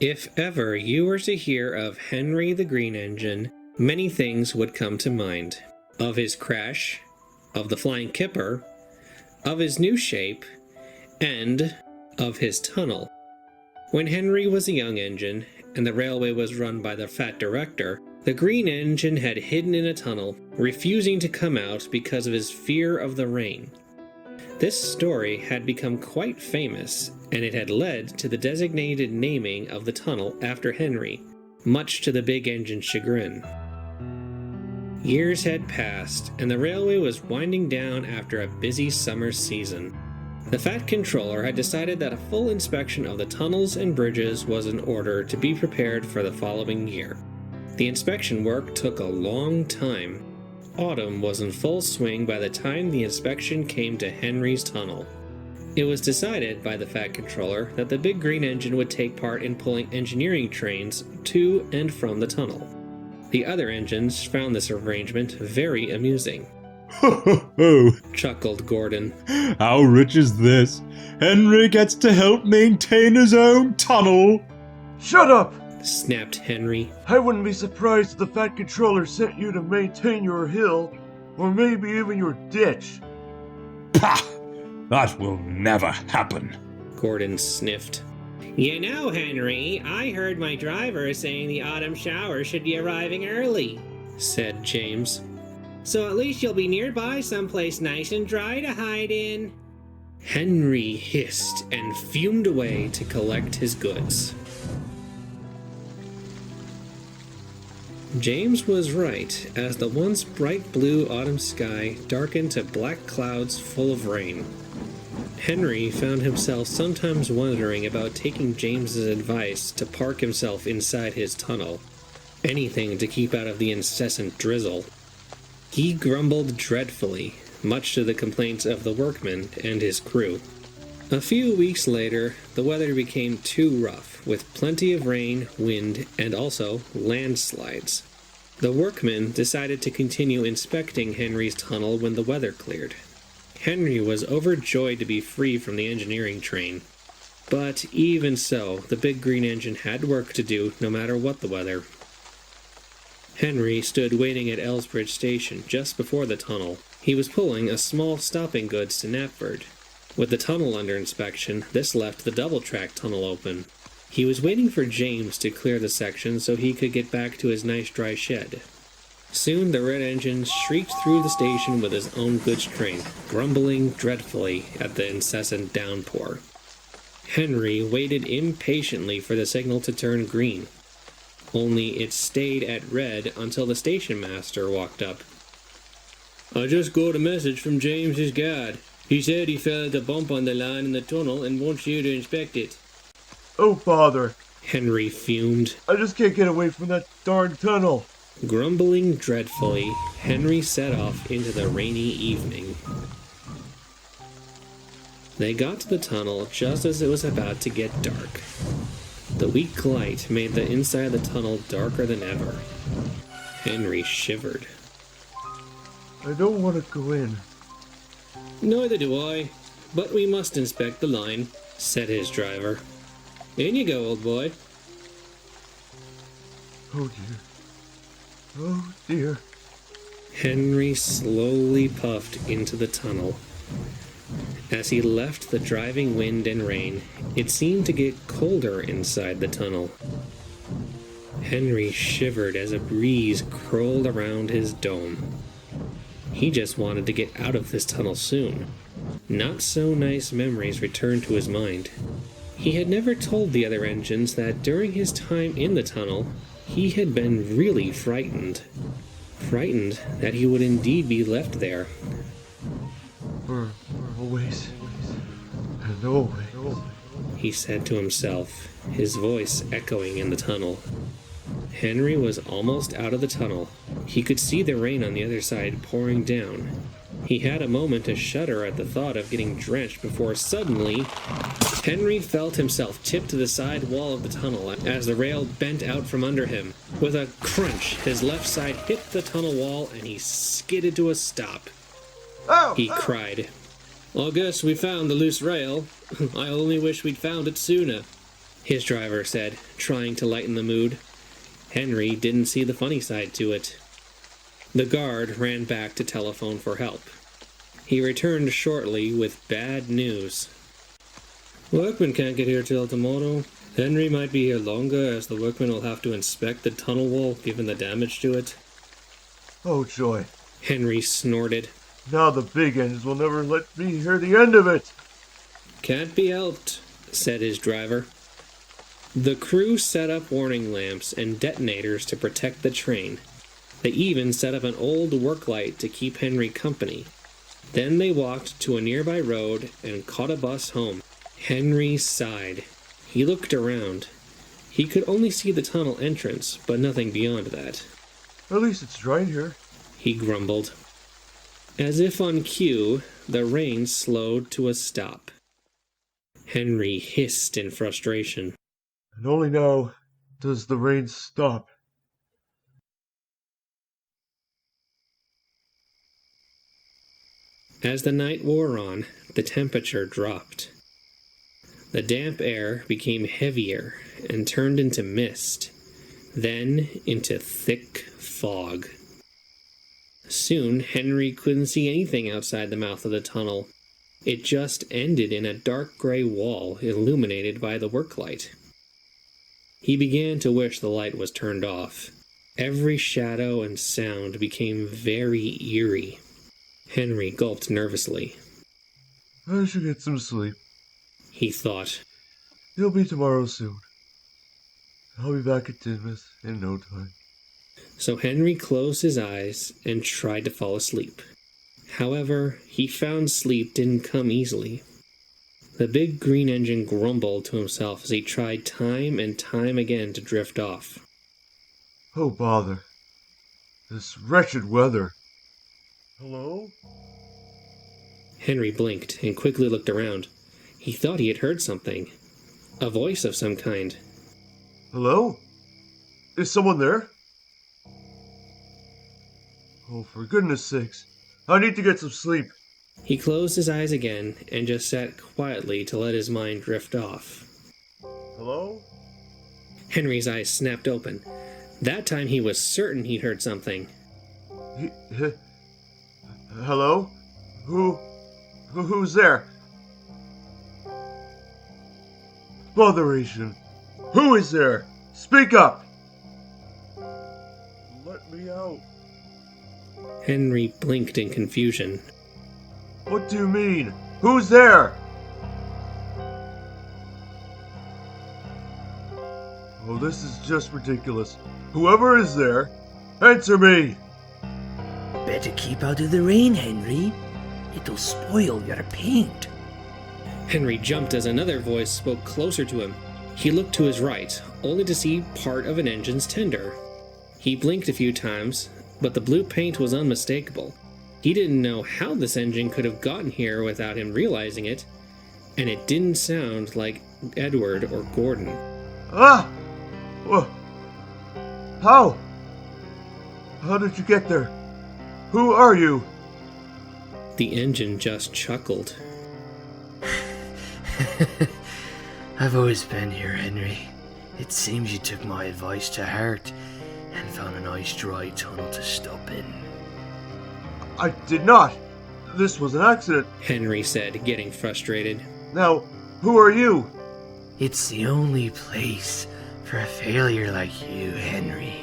If ever you were to hear of Henry the Green Engine, many things would come to mind. Of his crash, of the flying kipper, of his new shape, and of his tunnel. When Henry was a young engine, and the railway was run by the fat director, the Green Engine had hidden in a tunnel, refusing to come out because of his fear of the rain. This story had become quite famous, and it had led to the designated naming of the tunnel after Henry, much to the big engine's chagrin. Years had passed, and the railway was winding down after a busy summer season. The Fat Controller had decided that a full inspection of the tunnels and bridges was in order to be prepared for the following year. The inspection work took a long time. Autumn was in full swing by the time the inspection came to Henry's tunnel. It was decided by the Fat Controller that the big green engine would take part in pulling engineering trains to and from the tunnel. The other engines found this arrangement very amusing. Ho ho ho! Chuckled Gordon. How rich is this? Henry gets to help maintain his own tunnel! Shut up! Snapped Henry. I wouldn't be surprised if the Fat Controller sent you to maintain your hill, or maybe even your ditch. Pah! That will never happen. Gordon sniffed. You know, Henry, I heard my driver saying the autumn shower should be arriving early, said James. So at least you'll be nearby someplace nice and dry to hide in. Henry hissed and fumed away to collect his goods. James was right, as the once bright blue autumn sky darkened to black clouds full of rain. Henry found himself sometimes wondering about taking James's advice to park himself inside his tunnel. Anything to keep out of the incessant drizzle. He grumbled dreadfully, much to the complaints of the workmen and his crew. A few weeks later, the weather became too rough, with plenty of rain, wind, and also landslides. The workmen decided to continue inspecting Henry's tunnel when the weather cleared. Henry was overjoyed to be free from the engineering train. But even so, the big green engine had work to do no matter what the weather. Henry stood waiting at Elsbridge Station just before the tunnel. He was pulling a small stopping goods to Knapford. With the tunnel under inspection, this left the double-track tunnel open. He was waiting for James to clear the section so he could get back to his nice dry shed. Soon the red engine shrieked through the station with his own goods train, grumbling dreadfully at the incessant downpour. Henry waited impatiently for the signal to turn green. Only it stayed at red until the station master walked up. I just got a message from James's guard. He said he felt a bump on the line in the tunnel and wants you to inspect it. Oh, bother. Henry fumed. I just can't get away from that darn tunnel. Grumbling dreadfully, Henry set off into the rainy evening. They got to the tunnel just as it was about to get dark. The weak light made the inside of the tunnel darker than ever. Henry shivered. I don't want to go in. Neither do I, but we must inspect the line, said his driver. In you go, old boy. Oh dear. Oh dear. Henry slowly puffed into the tunnel. As he left the driving wind and rain, it seemed to get colder inside the tunnel. Henry shivered as a breeze curled around his dome. He just wanted to get out of this tunnel soon. Not so nice memories returned to his mind. He had never told the other engines that during his time in the tunnel, he had been really frightened. Frightened that he would indeed be left there. For always and always, he said to himself, his voice echoing in the tunnel. Henry was almost out of the tunnel. He could see the rain on the other side pouring down. He had a moment to shudder at the thought of getting drenched before suddenly, Henry felt himself tip to the side wall of the tunnel as the rail bent out from under him. With a crunch, his left side hit the tunnel wall and he skidded to a stop. Oh! He cried. I guess we found the loose rail. I only wish we'd found it sooner. his driver said, trying to lighten the mood. Henry didn't see the funny side to it. The guard ran back to telephone for help. He returned shortly with bad news. Workmen can't get here till tomorrow. Henry might be here longer, as the workmen will have to inspect the tunnel wall given the damage to it. Oh, joy. Henry snorted. Now the big ends will never let me hear the end of it. Can't be helped, said his driver. The crew set up warning lamps and detonators to protect the train. They even set up an old work light to keep Henry company. Then they walked to a nearby road and caught a bus home. Henry sighed. He looked around. He could only see the tunnel entrance, but nothing beyond that. At least it's dry in here. He grumbled. As if on cue, the rain slowed to a stop. Henry hissed in frustration. And only now does the rain stop. As the night wore on, the temperature dropped. The damp air became heavier and turned into mist, then into thick fog. Soon, Henry couldn't see anything outside the mouth of the tunnel. It just ended in a dark gray wall illuminated by the work light. He began to wish the light was turned off. Every shadow and sound became very eerie. Henry gulped nervously. I should get some sleep. He thought. It'll be tomorrow soon. I'll be back at Tinmouth in no time. So Henry closed his eyes and tried to fall asleep. However, he found sleep didn't come easily. The big green engine grumbled to himself as he tried time and time again to drift off. Oh, bother. This wretched weather. Hello? Henry blinked and quickly looked around. He thought he had heard something. A voice of some kind. Hello? Is someone there? Oh, for goodness sakes. I need to get some sleep. He closed his eyes again and just sat quietly to let his mind drift off. Hello? Henry's eyes snapped open. That time he was certain he'd heard something. Hello? Who's there? Botheration. Who is there? Speak up! Let me out. Henry blinked in confusion. What do you mean? Who's there? Oh, this is just ridiculous. Whoever is there, answer me! Better keep out of the rain, Henry. It'll spoil your paint. Henry jumped as another voice spoke closer to him. He looked to his right, only to see part of an engine's tender. He blinked a few times, but the blue paint was unmistakable. He didn't know how this engine could have gotten here without him realizing it, and it didn't sound like Edward or Gordon. Ah! How? How did you get there? Who are you? The engine just chuckled. I've always been here, Henry. It seems you took my advice to heart and found a nice dry tunnel to stop in. I did not. This was an accident. Henry said, getting frustrated. Now, who are you? It's the only place for a failure like you, Henry.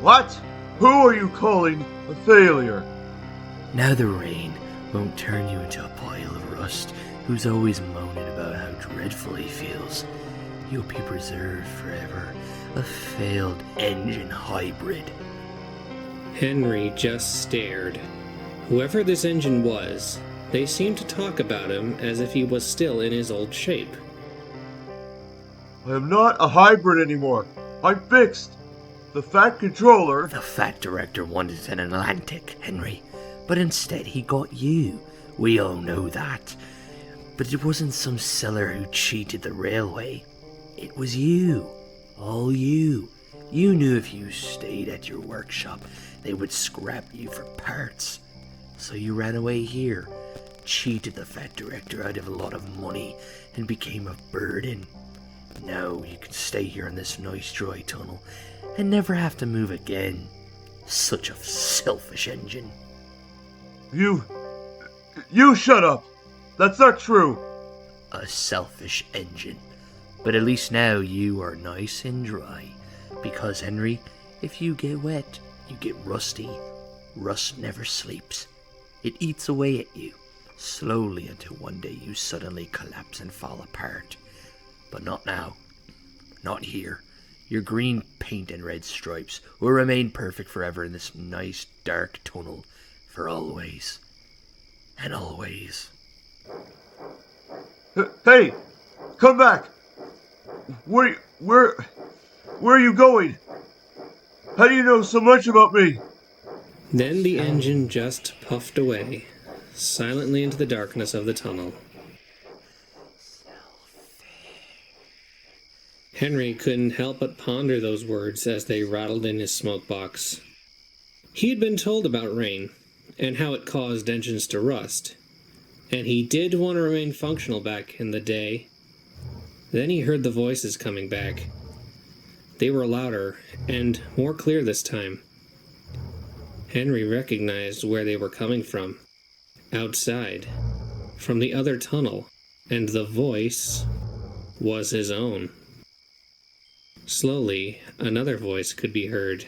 What? Who are you calling a failure? Now the rain won't turn you into a pile of rust who's always moaning about how dreadful he feels. You'll be preserved forever, a failed engine hybrid. Henry just stared. Whoever this engine was, they seemed to talk about him as if he was still in his old shape. I am not a hybrid anymore. I'm fixed. The Fat Controller... The Fat Director wanted an Atlantic, Henry, but instead he got you. We all know that. But it wasn't some seller who cheated the railway. It was you. All you. You knew if you stayed at your workshop, they would scrap you for parts. So you ran away here, cheated the Fat Director out of a lot of money, and became a burden. Now you can stay here in this nice dry tunnel and never have to move again. Such a selfish engine. You shut up! That's not true! A selfish engine. But at least now you are nice and dry. Because, Henry, if you get wet, you get rusty. Rust never sleeps. It eats away at you, slowly until one day you suddenly collapse and fall apart. But not now. Not here. Your green paint and red stripes will remain perfect forever in this nice dark tunnel for always. And always. Hey! Come back! Where are you going? How do you know so much about me? Then the engine just puffed away, silently into the darkness of the tunnel. Henry couldn't help but ponder those words as they rattled in his smoke box. He had been told about rain, and how it caused engines to rust, and he did want to remain functional back in the day. Then he heard the voices coming back. They were louder and more clear this time. Henry recognized where they were coming from. Outside, from the other tunnel, and the voice was his own. Slowly, another voice could be heard.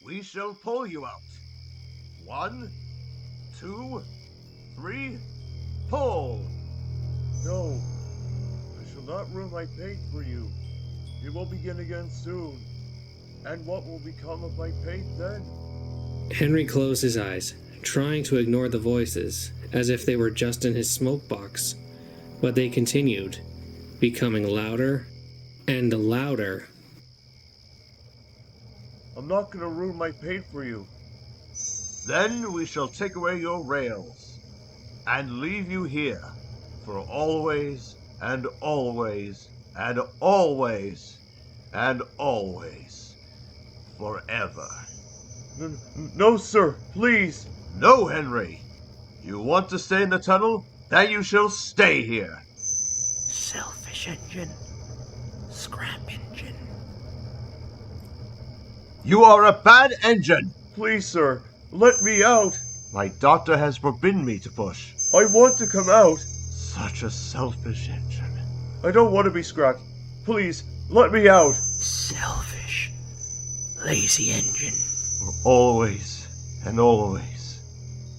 We shall pull you out. 1, 2, 3, pull! No, I shall not ruin my paint for you. It will begin again soon. And what will become of my paint then? Henry closed his eyes, trying to ignore the voices, as if they were just in his smoke box. But they continued, becoming louder and louder. I'm not gonna ruin my paint for you. Then we shall take away your rails and leave you here for always and always and always and always. Forever. No, sir, please. No, Henry. You want to stay in the tunnel? Then you shall stay here. Selfish engine. Scrap engine. You are a bad engine. Please, sir, let me out. My doctor has forbidden me to push. I want to come out. Such a selfish engine. I don't want to be scrapped. Please, let me out. Selfish. Lazy engine. For always and always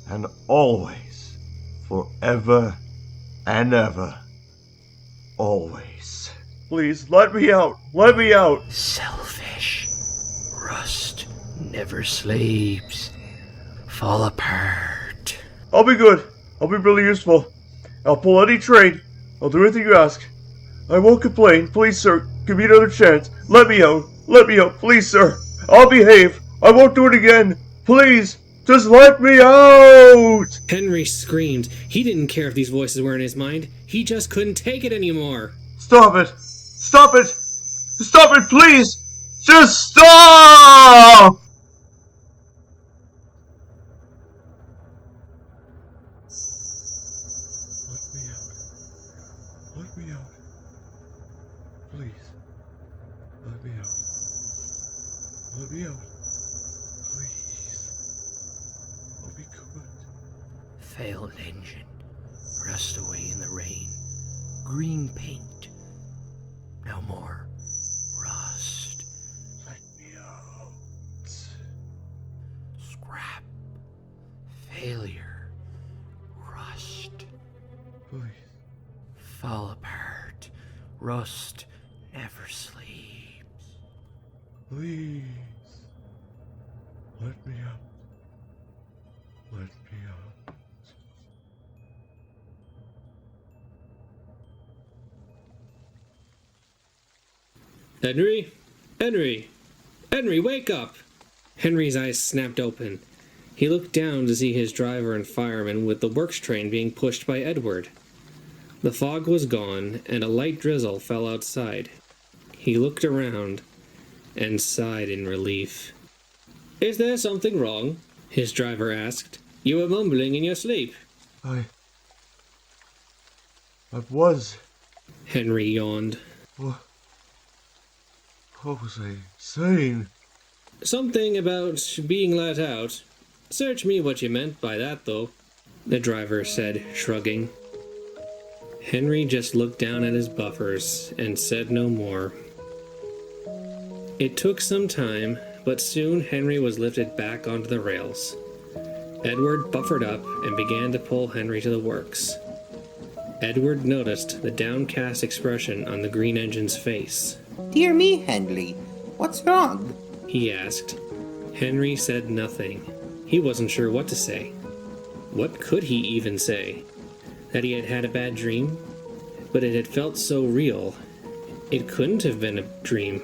and always. Forever and ever. Always. Please, let me out. Let me out. Selfish. Rust never sleeps. Fall apart. I'll be good. I'll be really useful. I'll pull any train. I'll do anything you ask. I won't complain. Please, sir, give me another chance. Let me out. Let me out. Please, sir. I'll behave. I won't do it again. Please, just let me out. Henry screamed. He didn't care if these voices were in his mind. He just couldn't take it anymore. Stop it. Stop it. Stop it, please. Just stop. Let me out. Let me out. Please. Let me out. Let me out. Please. I'll be good. Failed engine. Rust away in the rain. Green paint. No more. Rust. Let me out. Scrap. Failure. Rust. Please. Fall apart. Rust never sleeps. Please. Let me out. Let me out. Henry? Henry! Henry, wake up! Henry's eyes snapped open. He looked down to see his driver and fireman with the works train being pushed by Edward. The fog was gone, and a light drizzle fell outside. He looked around and sighed in relief. Is there something wrong? His driver asked. You were mumbling in your sleep. I was. Henry yawned. What was I saying? Something about being let out. Search me what you meant by that, though, the driver said, shrugging. Henry just looked down at his buffers and said no more. It took some time, but soon Henry was lifted back onto the rails. Edward buffered up and began to pull Henry to the works. Edward noticed the downcast expression on the green engine's face. Dear me, Henry, what's wrong? He asked. Henry said nothing. He wasn't sure what to say. What could he even say? That he had had a bad dream? But it had felt so real. It couldn't have been a dream.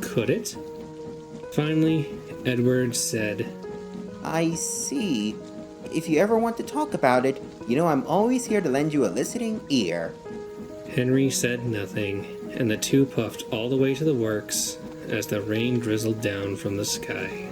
Could it? Finally, Edward said, I see. If you ever want to talk about it, you know I'm always here to lend you a listening ear. Henry said nothing, and the two puffed all the way to the works as the rain drizzled down from the sky.